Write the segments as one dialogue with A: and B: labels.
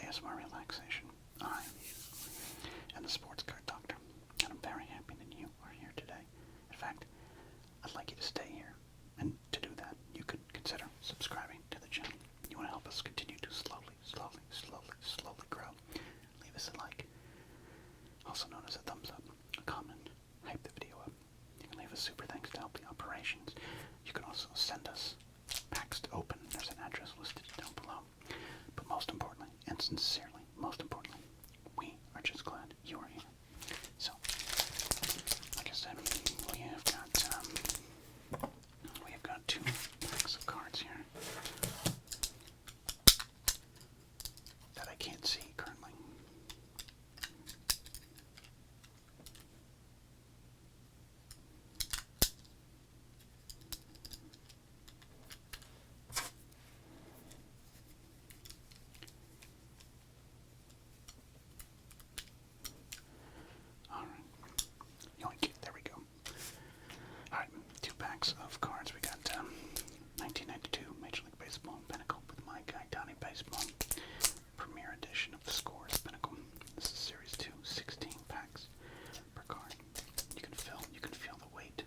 A: ASMR Relaxation. I am the Sports Card Doctor, and I'm very happy that you are here today. In fact, I'd like you to stay here, and to do that, you could consider subscribing to the channel. You want to help us continue to slowly grow. Leave us a like, also known as a thumbs up, a comment, hype the video up. You can leave us super thanks to help the operations. You can also send us packs to open. There's an address listed down below. But most importantly, and sincerely, most importantly, we are just glad you are here. So, like I said, we have got 2 packs of cards here that I can't see currently. There we go. Alright, 2 packs of cards. We got 1992 Major League Baseball Pinnacle with my guy Donnie Baseball. Premier edition of the Scores Pinnacle. This is Series 2, 16 packs per card. You can feel the weight.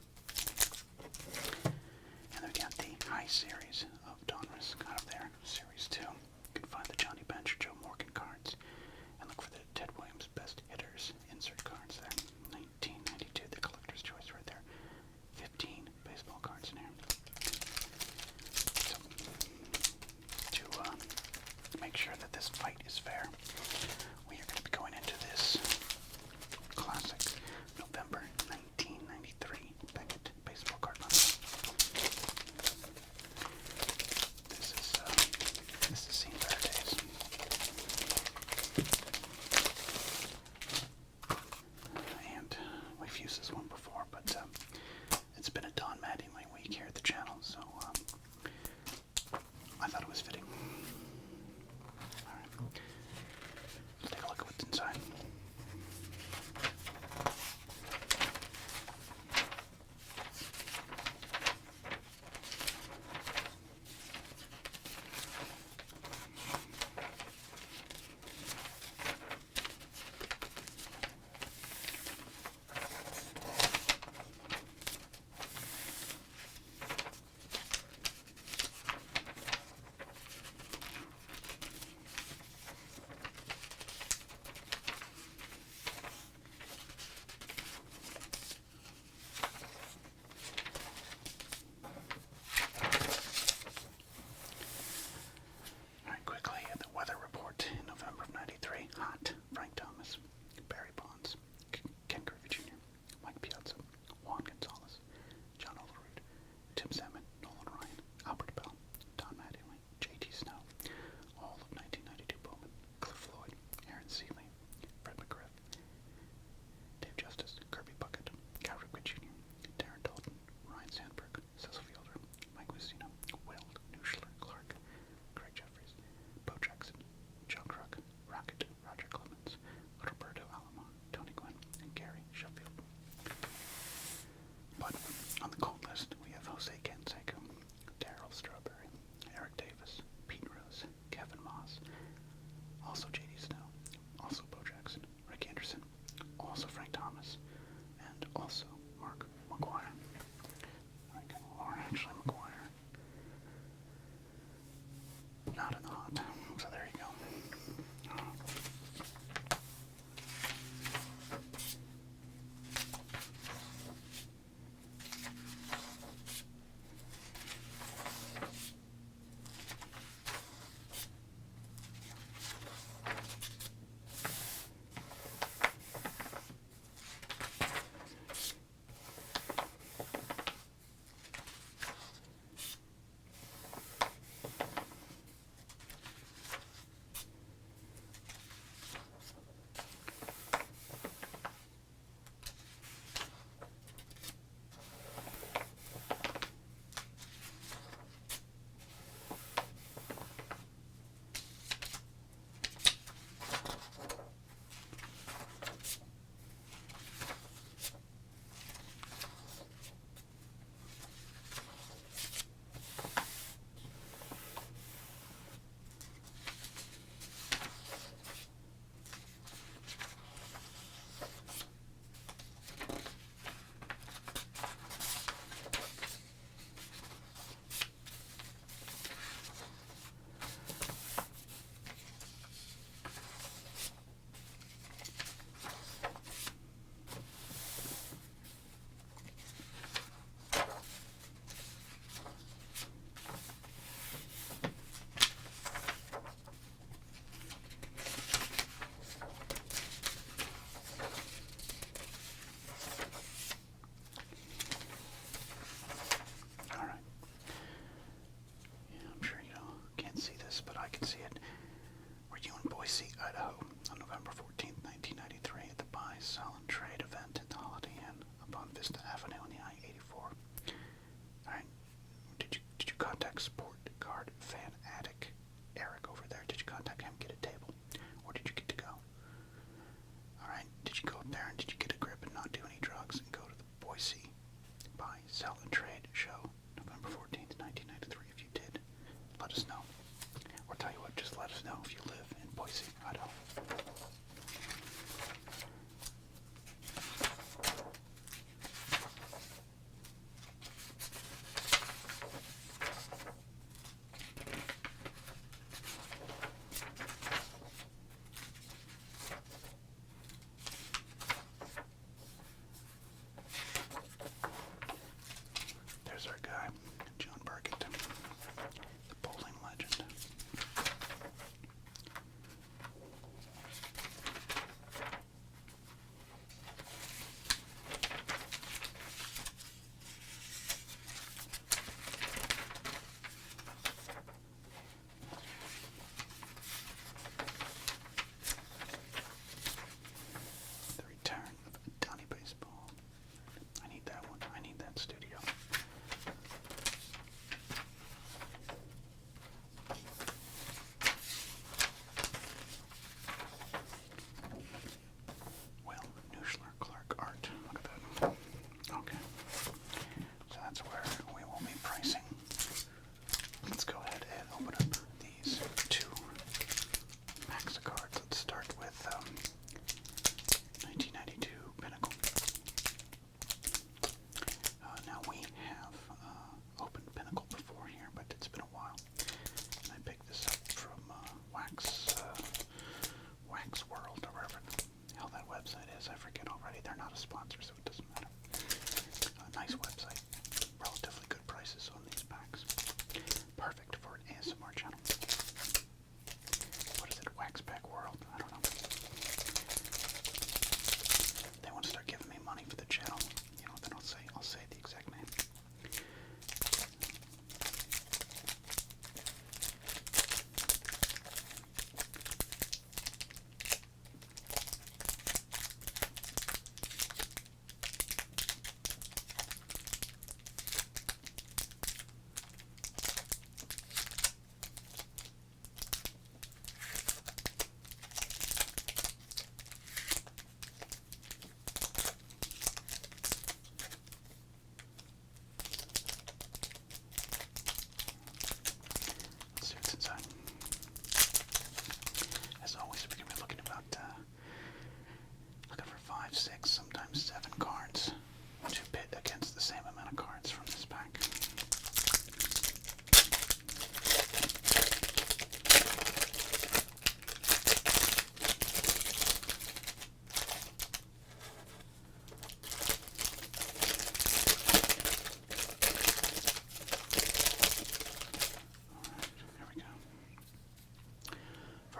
A: And then we got the High Series of Donruss, kind of there, Series 2. You can find the Johnny Bench, Joe Morgan cards, and look for the Ted Williams Best Hitters insert cards there. 1992, the collector's choice right there. 15 baseball cards in here. So, to make sure that this fight is fair, we are going to be going into this classic November 1993 Beckett baseball card bundle. This has seen better days. And we've used this one before, but it's been a Don Mattingly week here at the channel, so I thought it was fitting. Alright, let's take a look at what's inside. Hot, Frank Thomas, Barry Bonds, Ken Griffey Jr., Mike Piazza, Juan Gonzalez, John Olerud, Tim Salmon, Nolan Ryan, Albert Bell, Don Mattingly, J.T. Snow, all of 1992 Bowman, Cliff Floyd, Aaron Seeley, Fred McGriff, Dave Justice, Kirby Puckett, Cal Ripken Jr., Darren Dalton, Ryan Sandberg, Cecil Fielder, Mike Lucino, Wild, Nuschler, Clark, Craig Jeffries, Bo Jackson, Joe Krug, Rocket, Roger Clemens, Roberto Alomar, Tony Gwynn, and Gary Sheffield. But on the cold list, we have Jose Canseco, Darryl Strawberry, Eric Davis, Pete Rose, Kevin Moss, also J.D. Snow, also Bo Jackson, Rick Anderson, also Frank Thomas, and also Mark McGuire. Or actually McGuire. Not in the hot. So there you go.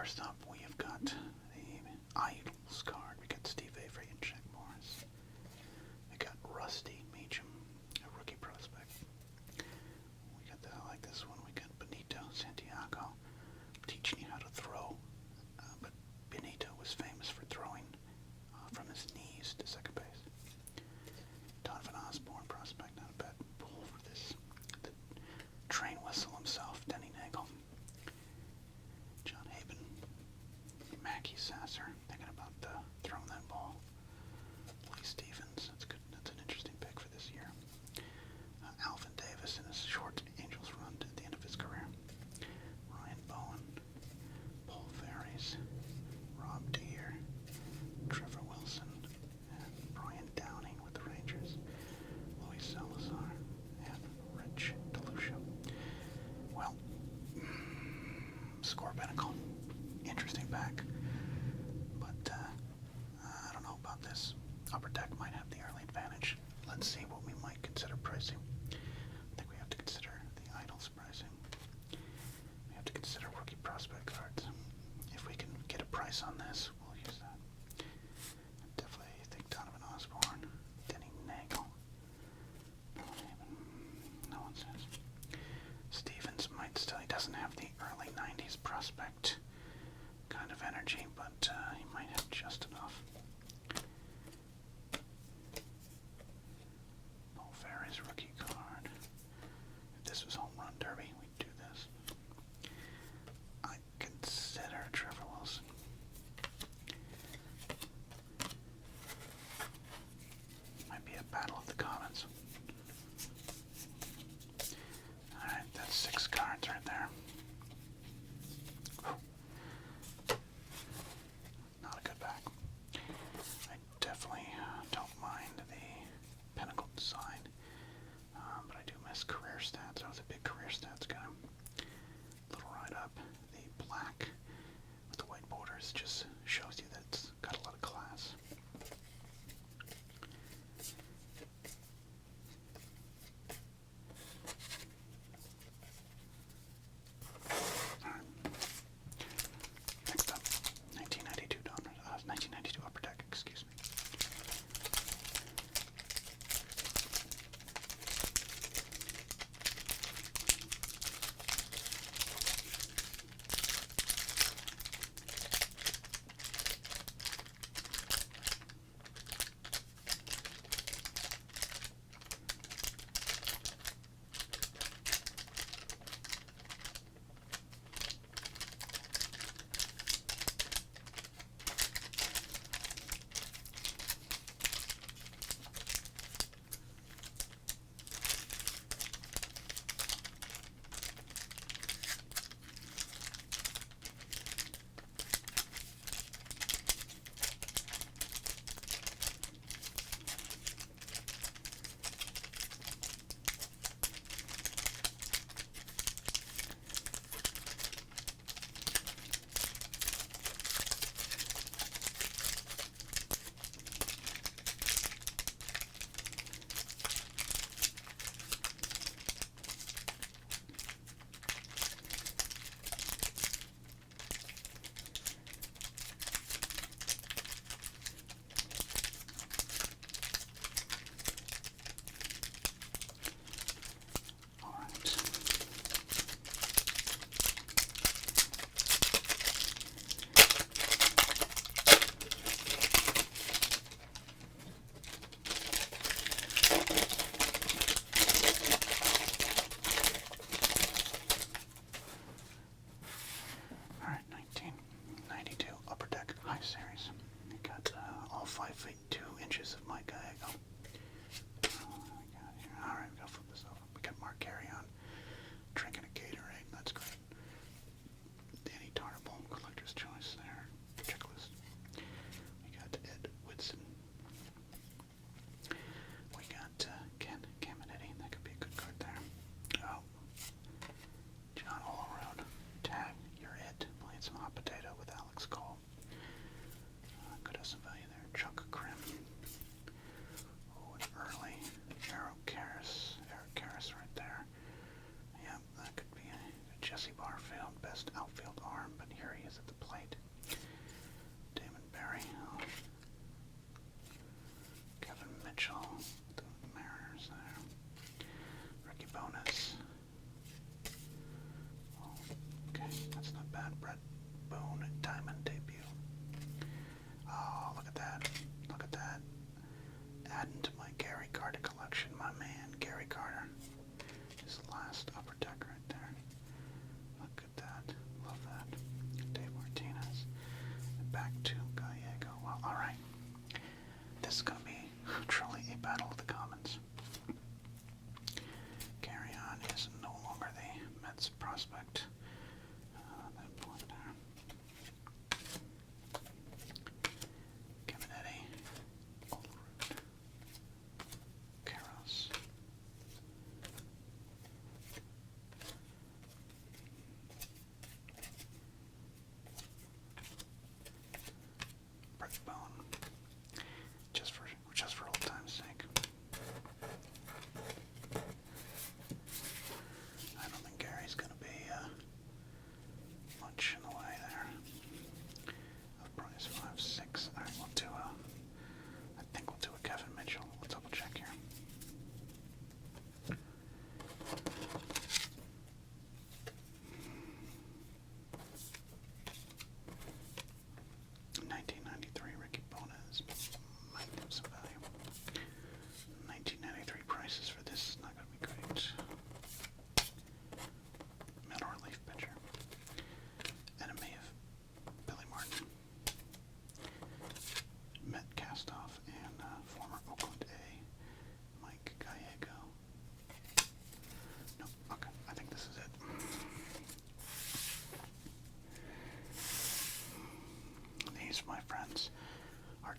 A: First up, we have got the Idols card. We got Steve Avery and Jack Morris. We got Rusty Meacham, a rookie prospect. We got I like this one. We got Benito Santiago, teaching you how to throw. But Benito was famous for throwing from his knees to second base. Donovan Osborne prospect, not a bad pull for this. The train whistle himself, Denny Nagel. John Haben, Mackie Sasser, thinking about throwing that ball. Lee Stevens, that's good. That's an interesting pick for this year. Alvin Davis in his short Angels run at the end of his career. Ryan Bowen, Paul Ferries, Rob Deere, Trevor Wilson, and Brian Downing with the Rangers. Luis Salazar and Rich DeLucia. Well, score Pinnacle. Interesting back. But I don't know about this. Upper Deck might have the early advantage. Let's see what we might consider pricing. I think we have to consider the Idols pricing. We have to consider rookie prospect cards. If we can get a price on this, we'll use that. I definitely think Donovan Osborne, Denny Nagel, no one says. Stevens might still, he doesn't have the early 90s prospect kind of energy, but he might have just enough. Paul Ferry's rookie card. If this was Home Run Derby, we'd do this. I consider Trevor Wilson. Might be a battle of the comments. Alright, that's 6 cards right there. Not a good back. I definitely don't mind the Pinnacle design, but I do miss career stats. I was a big career stats guy. Little write-up. The black with the white borders just shows you that it's got a lot of class. Next up, 1992 Upper Deck, excuse me. Series. We got all 5 feet 2 inches of Mike Gallego. Alright, we gotta flip this over. We got Mark Carrion drinking a Gatorade. That's great. Danny Tarnable, collector's choice there. Checklist. We got Ed Whitson. We got Ken Caminiti. That could be a good card there. Oh. John Allroad. Tag, you're it. Playing some hot potato with Alex Cole. Could have some value there. Chuck Krim.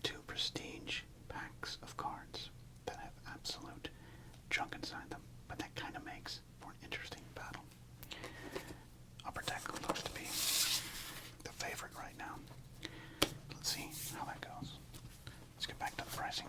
A: two prestige packs of cards that have absolute junk inside them, but that kind of makes for an interesting battle. Upper deck looks to be the favorite right now. Let's see how that goes. Let's get back to the pricing.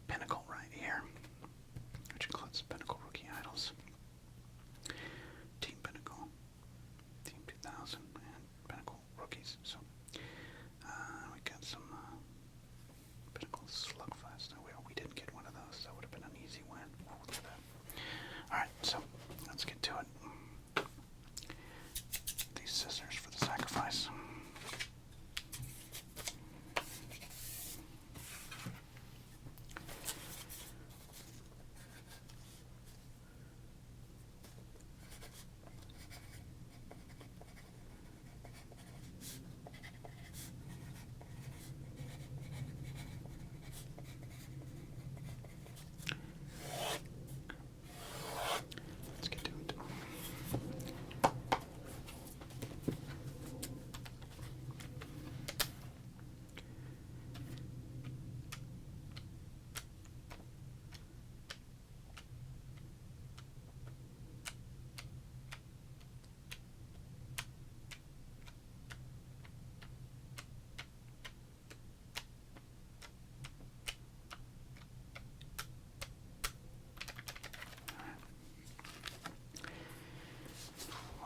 A: Pinnacle right here, which includes Pinnacle Rookie Idols, Team Pinnacle, Team 2000, and Pinnacle Rookies. So we got some Pinnacle Slugfest. We didn't get one of those. That would have been an easy win. Look at that. All right, so let's get to it. These scissors for the sacrifice.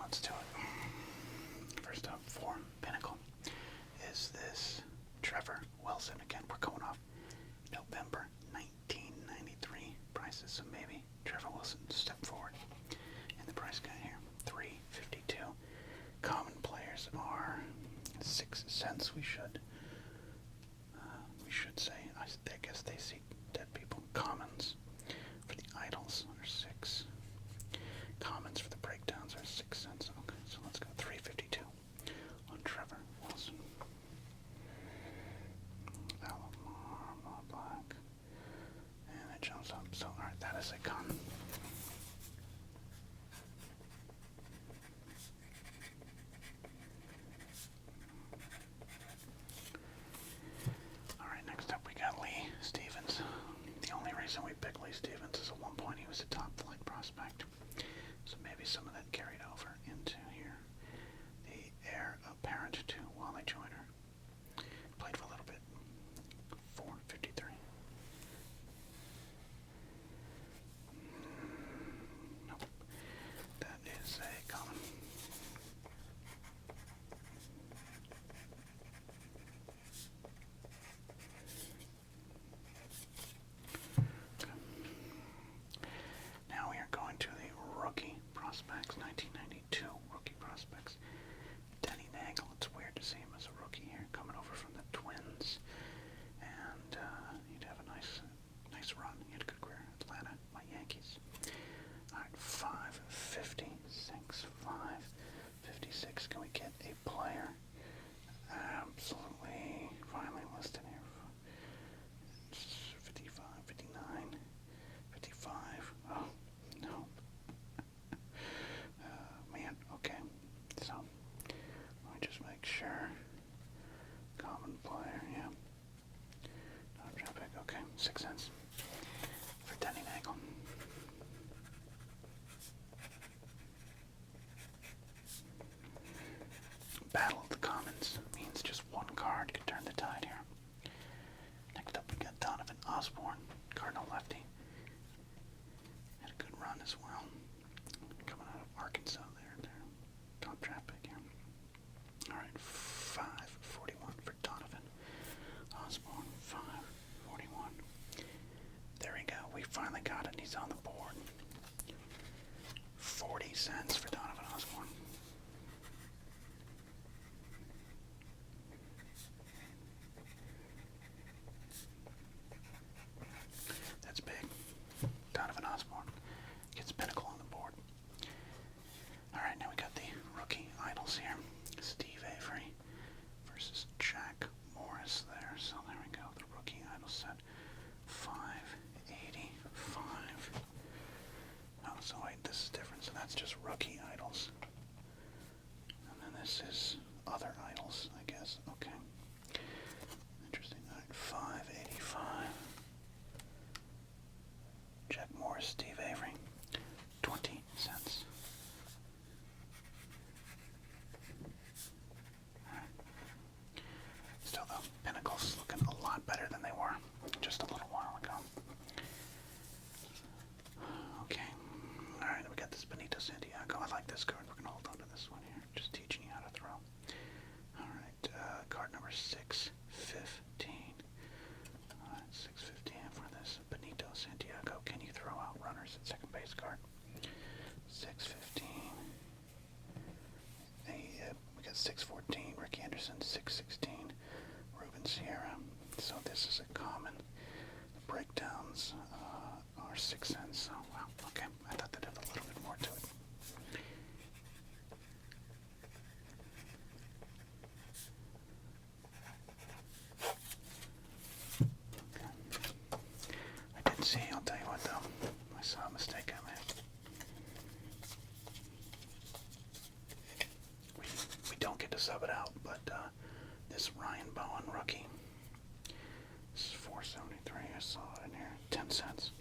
A: Let's do it. First up for Pinnacle is this Trevor Wilson. Again, we're going off November 1993 prices, so maybe Trevor Wilson step forward in the price guide here. $3.52. Common players are 6 cents. We should say. I guess they see dead people. Commons for the idols are 6. Commons for the breakdowns are 6 cents. Okay, so let's go $3.52 on Trevor Wilson. Alomar, black, and it jumps up. So, all right, that is a con. All right, next up we got Lee Stevens. The only reason we picked Lee Stevens is at one point he was a top flight prospect. So maybe some of that carried over into here. The heir apparent to Wally Joyner. Played for a little bit. $4.53. Nope. That is a common. Now we are going to the rookie prospects. Now as well. Coming out of Arkansas there. Top draft pick here. Alright, 541 for Donovan Osborne. 541. There we go. We finally got it. He's on the board. 40 cents for Donovan Osborne. That's big. Donovan Osborne gets Pinnacle on the board. Alright, now we got the rookie idols here. Steve Avery versus Jack Morris there. So there we go. The rookie idol set. 585. Oh, so wait, this is different. So that's just rookie idols. And then this is other idols, I guess. Okay. Interesting. Alright, 585. Jack Morris, Steve Avery. 20 cents. Still though, Pinnacle's looking a lot better than they were just a little while ago. Okay. Alright, we got this Benito Santiago. I like this card. We're going to hold on to this one here. Just teaching you how to throw. Alright, card number 615. Alright, 615 for this Benito Santiago. Can you throw out runners at second base card? 615. We got 614. Ricky Anderson, 616. Ruben Sierra. So this is a common. The breakdowns are 6 cents. So, wow, okay. I thought they'd have a little bit more to it. Okay. I did see, I'll tell you what though. I saw a mistake I made. We don't get to sub it out, but this Ryan Bowen rookie, this is 473. I saw it in here. 10 cents.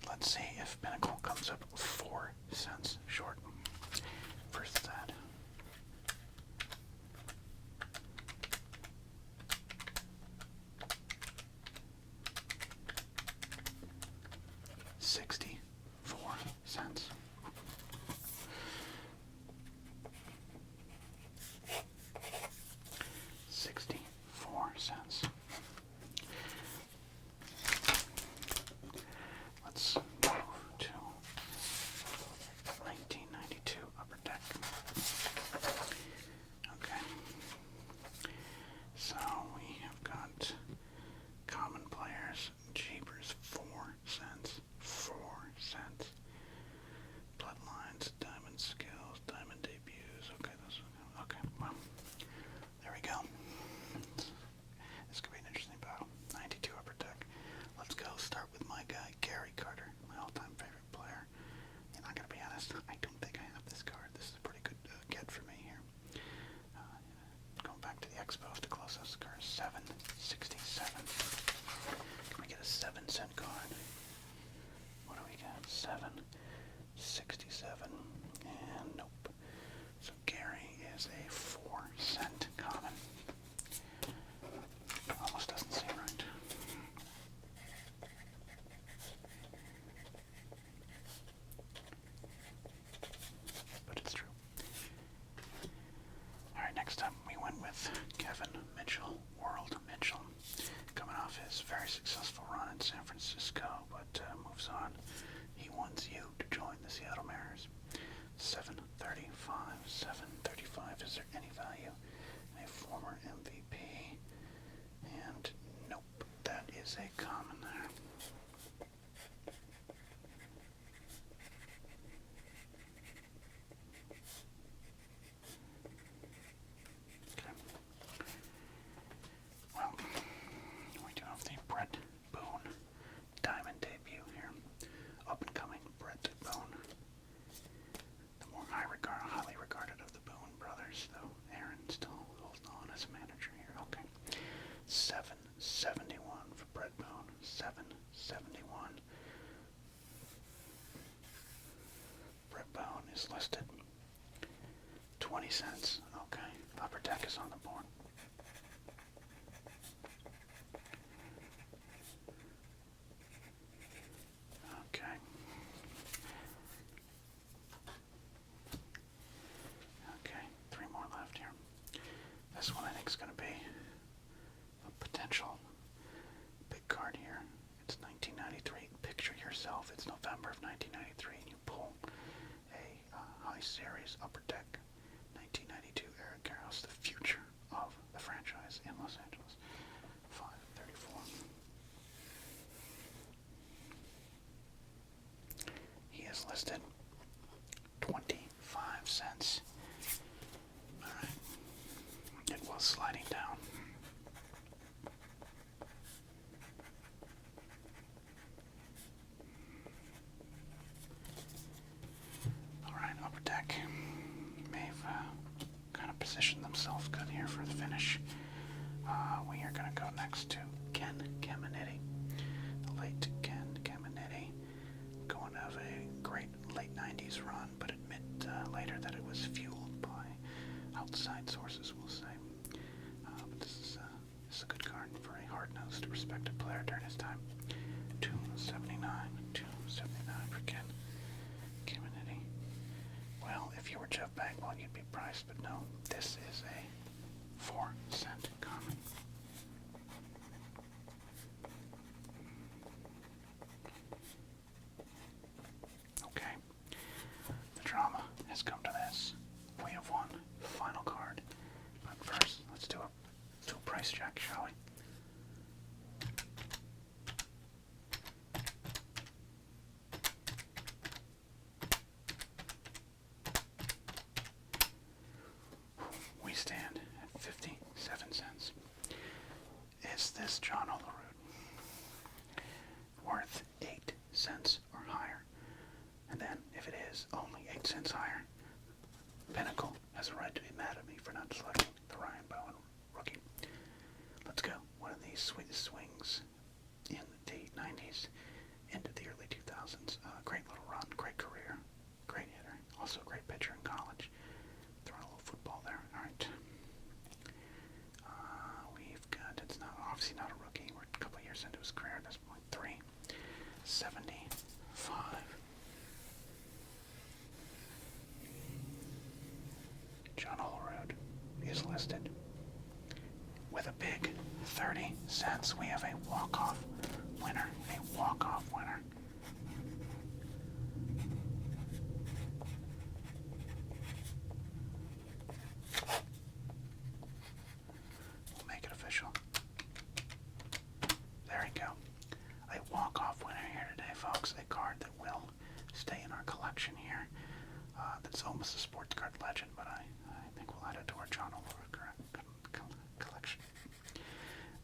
A: Let's see if Pinnacle comes up 4 cents short versus that. $0.64. 64 cents. Let's move to 1992 Upper Deck. Okay. So we have got common players, Jeepers, 4 cents. 4 cents. Bloodlines, Diamond Skills, Diamond Debuts. Okay, okay, well, there we go. This could be an interesting battle. 92 Upper Deck. Let's go start with my guy, Gary Carter, my all-time favorite player. And I gotta be honest, I don't think I have this card. This is a pretty good get for me here. Going back to the Expos to close those cards. 767. Can we get a 7-cent card? What do we got? 767. And nope. So Gary is a 4-cent common. Almost doesn't seem right. But it's true. Alright, next up we went with Kevin Mitchell, World Mitchell, coming off his very successful run in San Francisco, but moves on. He wants you to join the Seattle Mariners. 735. 735. Is there any value in a former MVP? And nope, that is a common there. Okay. Well, we do have the Brett Boone Diamond debut here. Up and coming Brett Boone. The more highly regarded of the Boone brothers, though Aaron still holds on as a manager here. Okay. 771 for Brett Boone. 771. Brett Boone is listed. 20 cents. Okay. Upper Deck is on the board. Okay. 1993, and you pull a High Series Upper Deck 1992 Eric Garros, the future of the franchise in Los Angeles. 534. He is listed 25 cents. Alright. It was sliding down. Alright, Upper Deck may have kind of positioned themselves good here for the finish. We are going to go next to Ken Caminiti, the late Ken Caminiti, going of a great late 90s run, but admit later that it was fueled by outside sources, we'll say. But this is a good card for a hard-nosed, respected player during his time. 279, 279 for Ken Caminiti. Well, if you were Jeff Bagwell, you'd be priced, but no, this is a 4-cent comic. Okay, the drama has come to this. We have one final card, but first, let's do a price check, shall we? We stand at 57 cents. Is this John Olerud worth 8 cents or higher? And then, if it is only 8 cents higher, Pinnacle has a right to be mad at me for not selecting the Ryan Bowen rookie. Let's go. One of the sweetest swings in the 90s into the early 2000s. Great little run, great career, great hitter, also a great pitcher in college. Throwing a little football there. All right. We've got, it's not obviously not a rookie. We're a couple years into his career at this point. 375. John Olerud is listed with a big 30 cents. We have a walk-off winner. A walk-off winner. We'll make it official. There you go. A walk-off winner here today, folks. A card that will stay in our collection here. That's almost a sports card legend, but I think we'll add it to our John Olerud collection.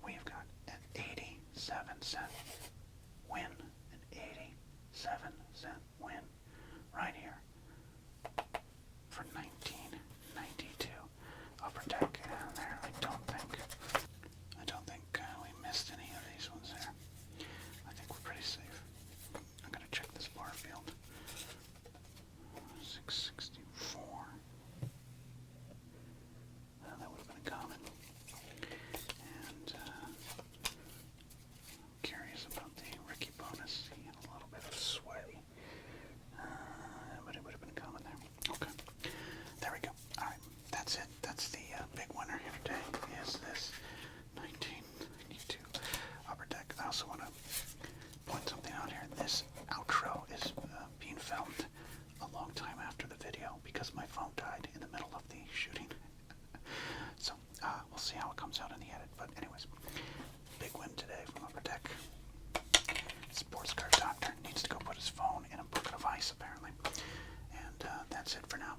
A: We've got an 87-cent win. An 87-cent win right here for 1992 Upper Deck. And there, I don't think we missed any of these ones there. I think we're pretty safe. I'm going to check this bar field. 664. That would have been a common. And curious about the Ricky bonus. He had a little bit of sway. But it would have been a common there. Okay. There we go. Alright. That's it. That's the big winner here today. Is this 1992 Upper Deck. I also want to point something out here. This outro is being filmed a long time after the video because my phone died in the middle of the shooting. So we'll see how it comes out in the edit. But anyways, big win today from Upper Deck. Sports card doctor needs to go put his phone in a bucket of ice apparently. And that's it for now.